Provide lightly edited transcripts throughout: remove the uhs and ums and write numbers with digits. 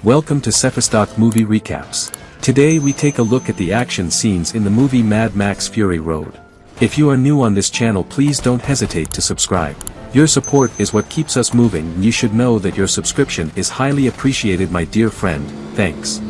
Welcome to Cephastock Movie Recaps. Today we take a look at the action scenes in the movie Mad Max Fury Road. If you are new on this channel, please don't hesitate to subscribe. Your support is what keeps us moving, and you should know that your subscription is highly appreciated, my dear friend. Thanks.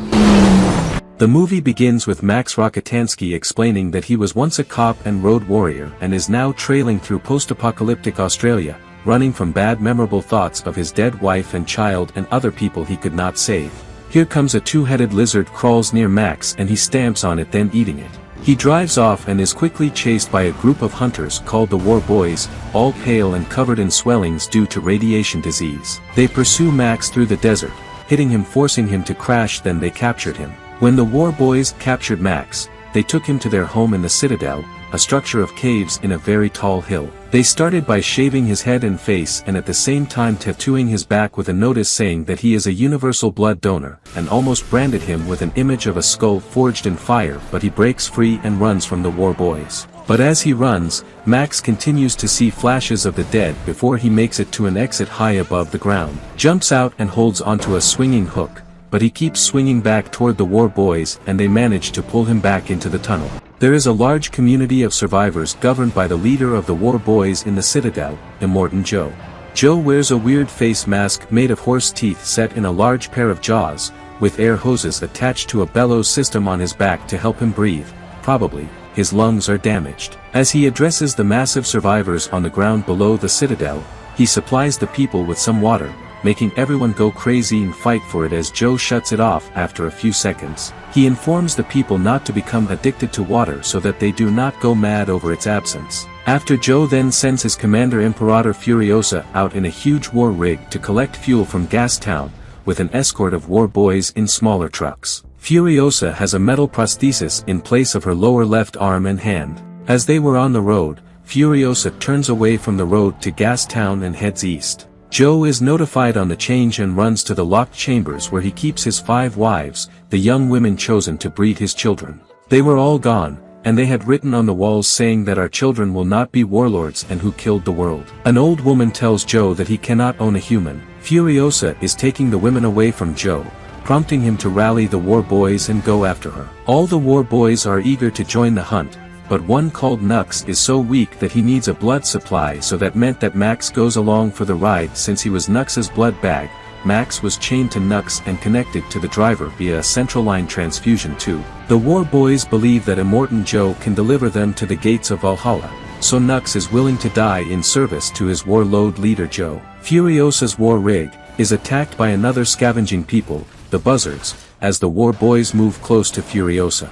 The movie begins with Max Rockatansky explaining that he was once a cop and road warrior and is now trailing through post-apocalyptic Australia, running from bad memorable thoughts of his dead wife and child and other people he could not save. Here comes a two-headed lizard, crawls near Max and he stamps on it, then eating it. He drives off and is quickly chased by a group of hunters called the War Boys, all pale and covered in swellings due to radiation disease. They pursue Max through the desert, hitting him, forcing him to crash, then they captured him. When the War Boys captured Max, they took him to their home in the Citadel, a structure of caves in a very tall hill. They started by shaving his head and face and at the same time tattooing his back with a notice saying that he is a universal blood donor, and almost branded him with an image of a skull forged in fire, but he breaks free and runs from the War Boys. But as he runs, Max continues to see flashes of the dead before he makes it to an exit high above the ground, jumps out and holds onto a swinging hook, but he keeps swinging back toward the War Boys and they manage to pull him back into the tunnel. There is a large community of survivors governed by the leader of the War Boys in the Citadel, Immortan Joe. Joe wears a weird face mask made of horse teeth set in a large pair of jaws, with air hoses attached to a bellows system on his back to help him breathe. Probably, his lungs are damaged. As he addresses the massive survivors on the ground below the Citadel, he supplies the people with some water, making everyone go crazy and fight for it as Joe shuts it off after a few seconds. He informs the people not to become addicted to water so that they do not go mad over its absence. After Joe then sends his commander Imperator Furiosa out in a huge war rig to collect fuel from Gas Town, with an escort of War Boys in smaller trucks. Furiosa has a metal prosthesis in place of her lower left arm and hand. As they were on the road, Furiosa turns away from the road to Gas Town and heads east. Joe is notified on the change and runs to the locked chambers where he keeps his 5 wives, the young women chosen to breed his children. They were all gone, and they had written on the walls saying that our children will not be warlords and who killed the world. An old woman tells Joe that he cannot own a human. Furiosa is taking the women away from Joe, prompting him to rally the War Boys and go after her. All the War Boys are eager to join the hunt, but one called Nux is so weak that he needs a blood supply, so that meant that Max goes along for the ride. Since he was Nux's blood bag, Max was chained to Nux and connected to the driver via a central line transfusion tube. The War Boys believe that Immortan Joe can deliver them to the gates of Valhalla, so Nux is willing to die in service to his warlord leader Joe. Furiosa's war rig is attacked by another scavenging people, the Buzzards, as the War Boys move close to Furiosa.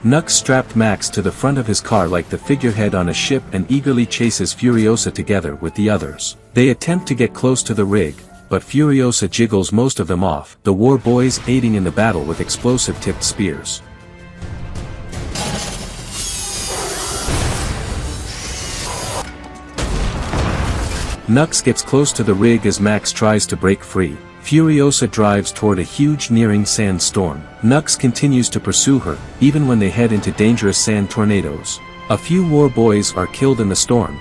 Nux strapped Max to the front of his car like the figurehead on a ship and eagerly chases Furiosa together with the others. They attempt to get close to the rig, but Furiosa jiggles most of them off, the War Boys aiding in the battle with explosive-tipped spears. Nux gets close to the rig as Max tries to break free. Furiosa drives toward a huge nearing sandstorm. Nux continues to pursue her, even when they head into dangerous sand tornadoes. A few War Boys are killed in the storm.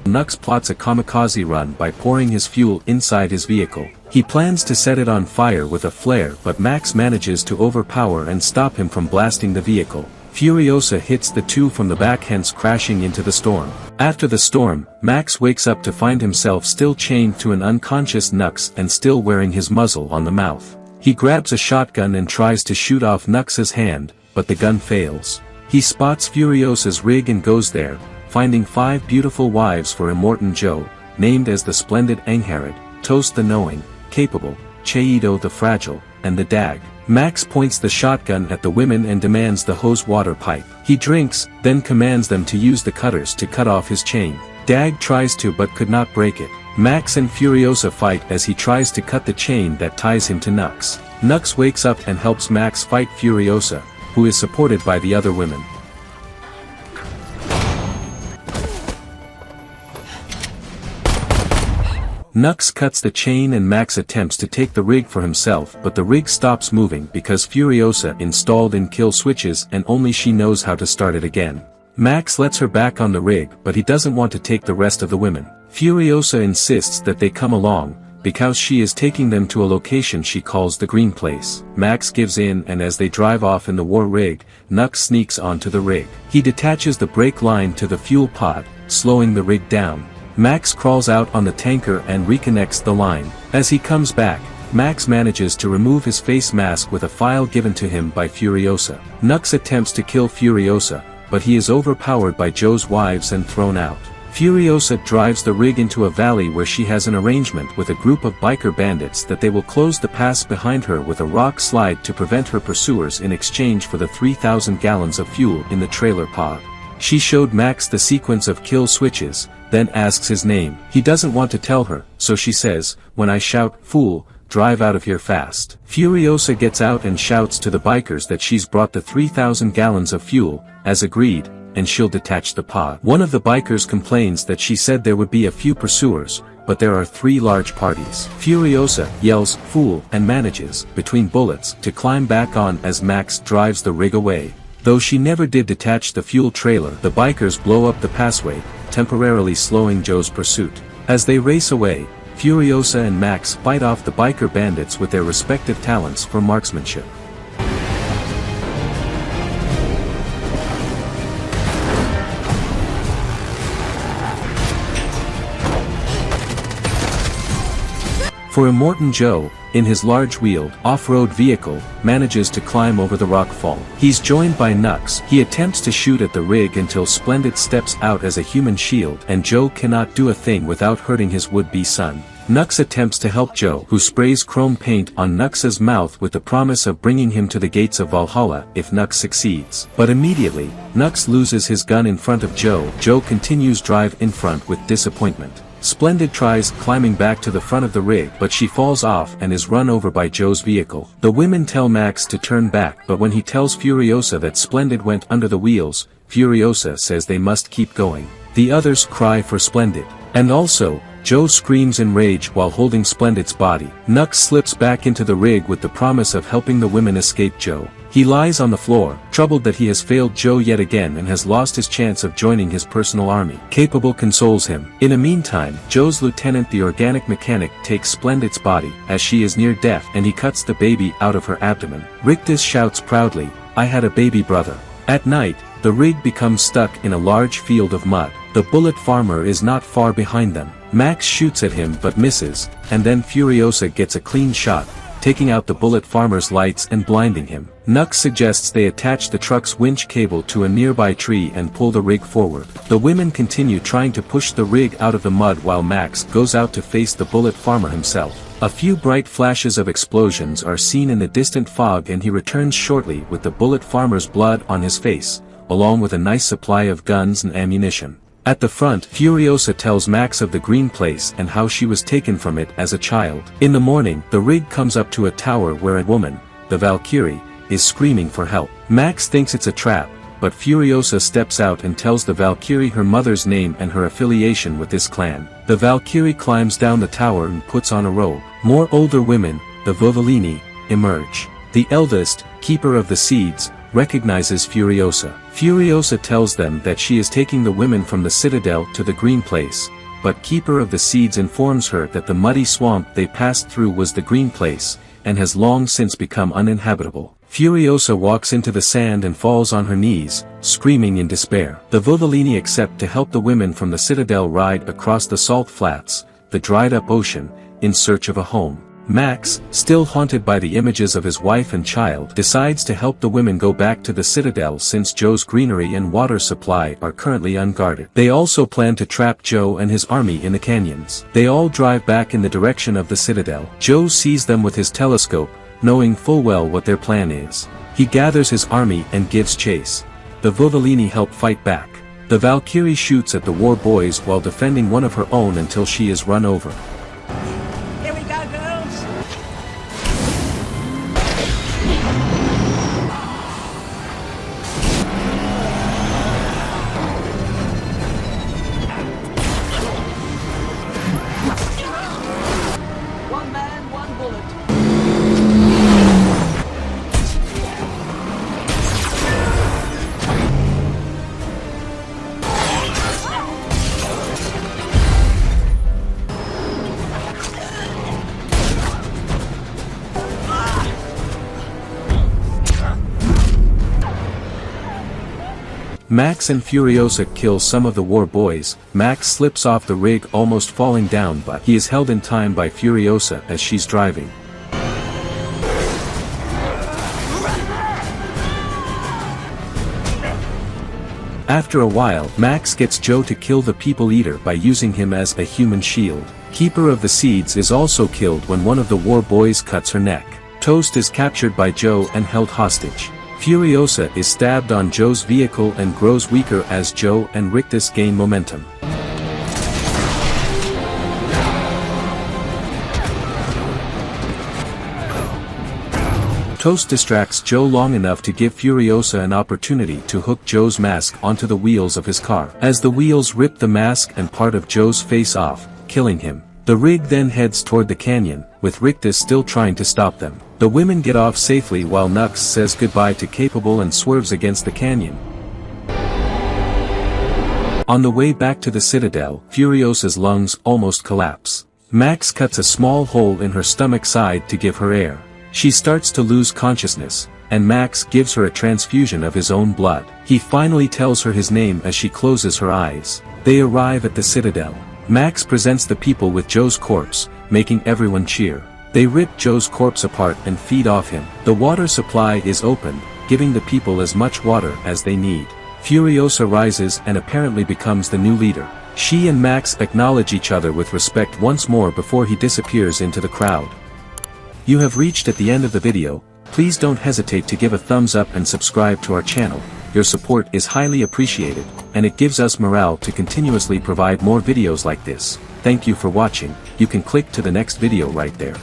Nux plots a kamikaze run by pouring his fuel inside his vehicle. He plans to set it on fire with a flare, but Max manages to overpower and stop him from blasting the vehicle. Furiosa hits the two from the back, hence crashing into the storm. After the storm, Max wakes up to find himself still chained to an unconscious Nux and still wearing his muzzle on the mouth. He grabs a shotgun and tries to shoot off Nux's hand, but the gun fails. He spots Furiosa's rig and goes there, finding 5 beautiful wives for Immortan Joe, named as the Splendid Angharad, Toast the Knowing, Capable, Chaido the Fragile, and the Dag. Max points the shotgun at the women and demands the hose water pipe. He drinks, then commands them to use the cutters to cut off his chain. Dag tries to but could not break it. Max and Furiosa fight as he tries to cut the chain that ties him to Nux. Nux wakes up and helps Max fight Furiosa, who is supported by the other women. Nux cuts the chain and Max attempts to take the rig for himself, but the rig stops moving because Furiosa installed in kill switches and only she knows how to start it again. Max lets her back on the rig, but he doesn't want to take the rest of the women. Furiosa insists that they come along, because she is taking them to a location she calls the Green Place. Max gives in, and as they drive off in the war rig, Nux sneaks onto the rig. He detaches the brake line to the fuel pod, slowing the rig down. Max crawls out on the tanker and reconnects the line. As he comes back, Max manages to remove his face mask with a file given to him by Furiosa. Nux attempts to kill Furiosa, but he is overpowered by Joe's wives and thrown out. Furiosa drives the rig into a valley where she has an arrangement with a group of biker bandits that they will close the pass behind her with a rock slide to prevent her pursuers in exchange for the 3,000 gallons of fuel in the trailer pod. She showed Max the sequence of kill switches, then asks his name. He doesn't want to tell her, so she says, "When I shout, fool, drive out of here fast." Furiosa gets out and shouts to the bikers that she's brought the 3,000 gallons of fuel, as agreed, and she'll detach the pod. One of the bikers complains that she said there would be a few pursuers, but there are 3 large parties. Furiosa yells, "Fool," and manages, between bullets, to climb back on as Max drives the rig away. Though she never did detach the fuel trailer, the bikers blow up the passway, temporarily slowing Joe's pursuit. As they race away, Furiosa and Max fight off the biker bandits with their respective talents for marksmanship. For Immortan Joe, in his large-wheeled, off-road vehicle, manages to climb over the rock fall. He's joined by Nux. He attempts to shoot at the rig until Splendid steps out as a human shield, and Joe cannot do a thing without hurting his would-be son. Nux attempts to help Joe, who sprays chrome paint on Nux's mouth with the promise of bringing him to the gates of Valhalla if Nux succeeds. But immediately, Nux loses his gun in front of Joe. Joe continues drive in front with disappointment. Splendid tries climbing back to the front of the rig, but she falls off and is run over by Joe's vehicle. The women tell Max to turn back, but when he tells Furiosa that Splendid went under the wheels, Furiosa says they must keep going. The others cry for Splendid. And also, Joe screams in rage while holding Splendid's body. Nux slips back into the rig with the promise of helping the women escape Joe. He lies on the floor, troubled that he has failed Joe yet again and has lost his chance of joining his personal army. Capable consoles him. In the meantime, Joe's lieutenant, the organic mechanic, takes Splendid's body, as she is near death, and he cuts the baby out of her abdomen. Rictus shouts proudly, "I had a baby brother." At night, the rig becomes stuck in a large field of mud. The bullet farmer is not far behind them. Max shoots at him but misses, and then Furiosa gets a clean shot, taking out the bullet farmer's lights and blinding him. Nux suggests they attach the truck's winch cable to a nearby tree and pull the rig forward. The women continue trying to push the rig out of the mud while Max goes out to face the bullet farmer himself. A few bright flashes of explosions are seen in the distant fog, and he returns shortly with the bullet farmer's blood on his face, along with a nice supply of guns and ammunition. At the front, Furiosa tells Max of the Green Place and how she was taken from it as a child. In the morning, the rig comes up to a tower where a woman, the Valkyrie, is screaming for help. Max thinks it's a trap, but Furiosa steps out and tells the Valkyrie her mother's name and her affiliation with this clan. The Valkyrie climbs down the tower and puts on a robe. More older women, the Vovolini, emerge. The eldest, Keeper of the Seeds, recognizes Furiosa. Furiosa tells them that she is taking the women from the Citadel to the Green Place, but Keeper of the Seeds informs her that the muddy swamp they passed through was the Green Place, and has long since become uninhabitable. Furiosa walks into the sand and falls on her knees, screaming in despair. The Vovolini accept to help the women from the Citadel ride across the salt flats, the dried-up ocean, in search of a home. Max, still haunted by the images of his wife and child, decides to help the women go back to the Citadel since Joe's greenery and water supply are currently unguarded. They also plan to trap Joe and his army in the canyons. They all drive back in the direction of the Citadel. Joe sees them with his telescope, knowing full well what their plan is. He gathers his army and gives chase. The Vovolini help fight back. The Valkyrie shoots at the war boys while defending one of her own until she is run over. Max and Furiosa kill some of the war boys. Max slips off the rig almost falling down, but he is held in time by Furiosa as she's driving. After a while, Max gets Joe to kill the People Eater by using him as a human shield. Keeper of the Seeds is also killed when one of the war boys cuts her neck. Toast is captured by Joe and held hostage. Furiosa is stabbed on Joe's vehicle and grows weaker as Joe and Rictus gain momentum. Toast distracts Joe long enough to give Furiosa an opportunity to hook Joe's mask onto the wheels of his car. As the wheels rip the mask and part of Joe's face off, killing him. The rig then heads toward the canyon, with Rictus still trying to stop them. The women get off safely while Nux says goodbye to Capable and swerves against the canyon. On the way back to the Citadel, Furiosa's lungs almost collapse. Max cuts a small hole in her stomach side to give her air. She starts to lose consciousness, and Max gives her a transfusion of his own blood. He finally tells her his name as she closes her eyes. They arrive at the Citadel. Max presents the people with Joe's corpse, making everyone cheer. They rip Joe's corpse apart and feed off him. The water supply is opened, giving the people as much water as they need. Furiosa rises and apparently becomes the new leader. She and Max acknowledge each other with respect once more before he disappears into the crowd. You have reached at the end of the video. Please don't hesitate to give a thumbs up and subscribe to our channel. Your support is highly appreciated, and it gives us morale to continuously provide more videos like this. Thank you for watching. You can click to the next video right there.